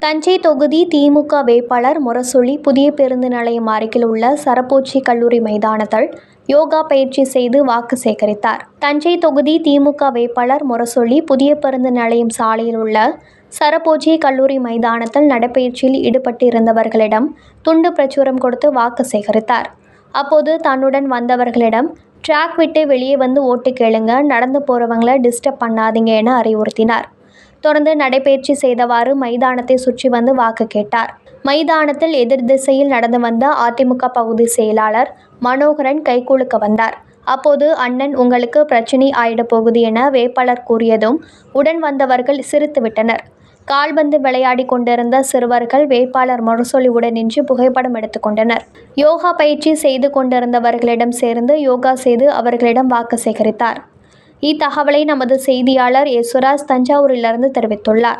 தஞ்சை தொகுதி திமுக வேட்பாளர் முரசொலி புதிய பேருந்து நிலையம் அருகில் உள்ள சரபோஜி கல்லூரி மைதானத்தில் யோகா பயிற்சி செய்து வாக்கு சேகரித்தார். தஞ்சை தொகுதி திமுக வேட்பாளர் முரசொலி புதிய பேருந்து நிலையம் சாலையில் உள்ள சரபோஜி கல்லூரி மைதானத்தில் நடைபயிற்சியில் ஈடுபட்டிருந்தவர்களிடம் துண்டு பிரச்சுரம் கொடுத்து வாக்கு சேகரித்தார். அப்போது தன்னுடன் வந்தவர்களிடம் ட்ராக் விட்டு வெளியே வந்து ஓட்டு கேளுங்க, நடந்து போறவங்களை டிஸ்டர்ப் பண்ணாதீங்க என அறிவுறுத்தினார். தொடர்ந்து நடைபயிற்சி செய்தவாறு மைதானத்தை சுற்றி வந்து வாக்கு கேட்டார். மைதானத்தில் எதிர் திசையில் நடந்து வந்த அதிமுக பகுதி செயலாளர் மனோகரன் கைகுலுக்க வந்தார். அப்போது அண்ணன் உங்களுக்கு பிரச்சனை ஆயிட போகுது என வேட்பாளர் கூறியதும் உடன் வந்தவர்கள் சிரித்துவிட்டனர். கால்பந்து விளையாடி கொண்டிருந்த சிறுவர்கள் வேட்பாளர் முரசொலியுடன் நின்று புகைப்படம் எடுத்துக்கொண்டனர். யோகா பயிற்சி செய்து கொண்டிருந்தவர்களிடம் சேர்ந்து யோகா செய்து அவர்களிடம் வாக்கு சேகரித்தார். இத்தகவலை நமது செய்தியாளர் யேசுராஜ் தஞ்சாவூரிலிருந்து தெரிவித்துள்ளார்.